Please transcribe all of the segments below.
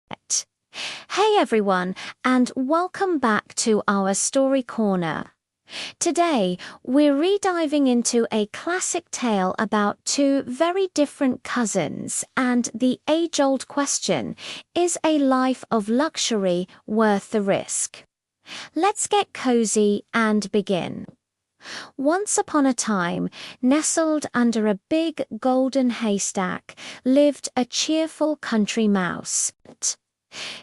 Hey everyone, and welcome back to our Story Corner. Today, we're rediving into a classic tale about two very different cousins and the age-old question, is a life of luxury worth the risk? Let's get cozy and begin. Once upon a time, nestled under a big golden haystack, lived a cheerful country mouse.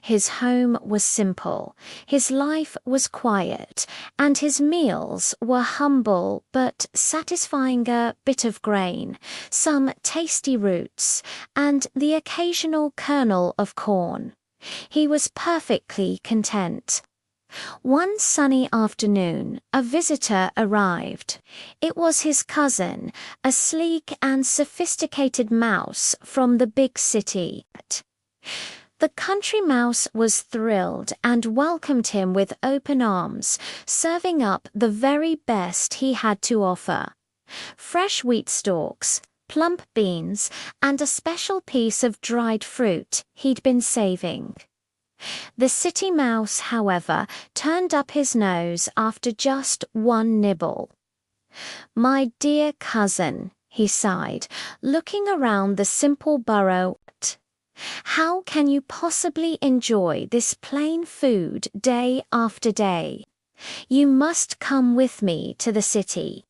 His home was simple, his life was quiet, and his meals were humble but satisfying: a bit of grain, some tasty roots, and the occasional kernel of corn. He was perfectly content. One sunny afternoon, a visitor arrived. It was his cousin, a sleek and sophisticated mouse from the big city. The country mouse was thrilled and welcomed him with open arms, serving up the very best he had to offer: fresh wheat stalks, plump beans, and a special piece of dried fruit he'd been saving. The city mouse, however, turned up his nose after just one nibble. "My dear cousin," he sighed, looking around the simple burrow, "how can you possibly enjoy this plain food day after day? You must come with me to the city.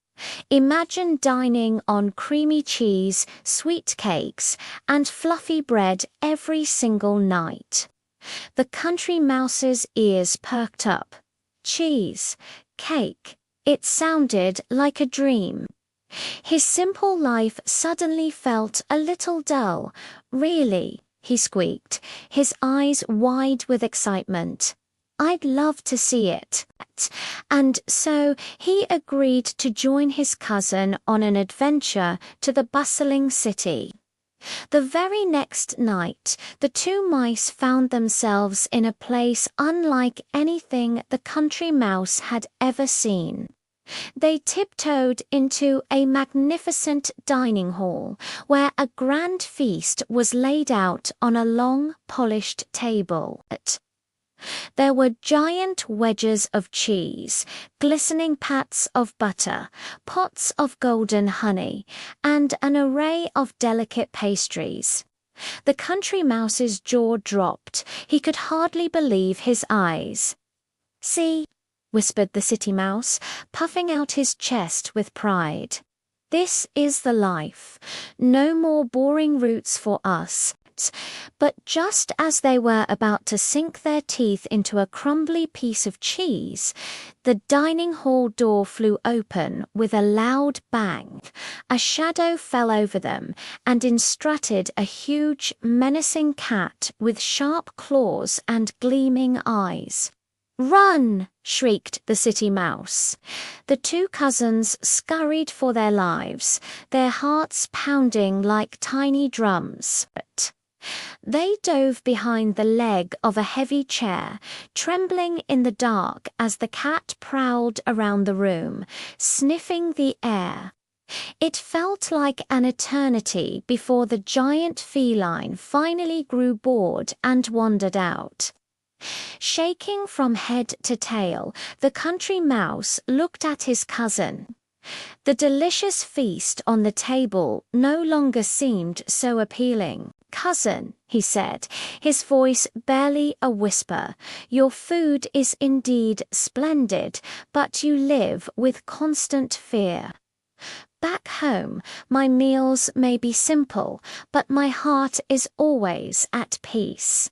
Imagine dining on creamy cheese, sweet cakes, and fluffy bread every single night." The country mouse's ears perked up. Cheese, cake, it sounded like a dream. His simple life suddenly felt a little dull. "Really?" he squeaked, his eyes wide with excitement. "I'd love to see it." And so he agreed to join his cousin on an adventure to the bustling city. The very next night, the two mice found themselves in a place unlike anything the country mouse had ever seen. They tiptoed into a magnificent dining hall, where a grand feast was laid out on a long, polished table. There were giant wedges of cheese, glistening pats of butter, pots of golden honey, and an array of delicate pastries. The country mouse's jaw dropped. He could hardly believe his eyes. "See," whispered the city mouse, puffing out his chest with pride. "This is the life. No more boring roots for us." But just as they were about to sink their teeth into a crumbly piece of cheese, the dining hall door flew open with a loud bang. A shadow fell over them, and in strutted a huge, menacing cat with sharp claws and gleaming eyes. "Run!" shrieked the city mouse. The two cousins scurried for their lives, their hearts pounding like tiny drums. They dove behind the leg of a heavy chair, trembling in the dark as the cat prowled around the room, sniffing the air. It felt like an eternity before the giant feline finally grew bored and wandered out. Shaking from head to tail, the country mouse looked at his cousin. The delicious feast on the table no longer seemed so appealing. "Cousin," he said, his voice barely a whisper, "your food is indeed splendid, but you live with constant fear. Back home, my meals may be simple, but my heart is always at peace."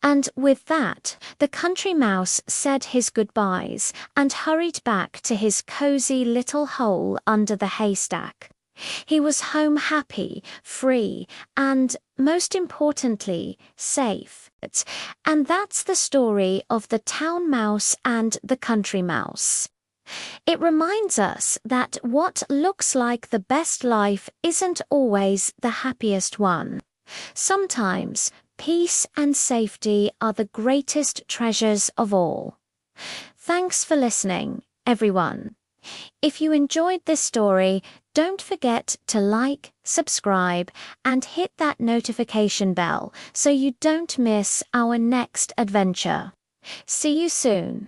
And with that, the country mouse said his goodbyes and hurried back to his cozy little hole under the haystack. He was home happy, free, and, most importantly, safe. And that's the story of the town mouse and the country mouse. It reminds us that what looks like the best life isn't always the happiest one. Sometimes peace and safety are the greatest treasures of all. Thanks for listening, everyone. If you enjoyed this story, Don't forget to like, subscribe, and hit that notification bell so you don't miss our next adventure. See you soon.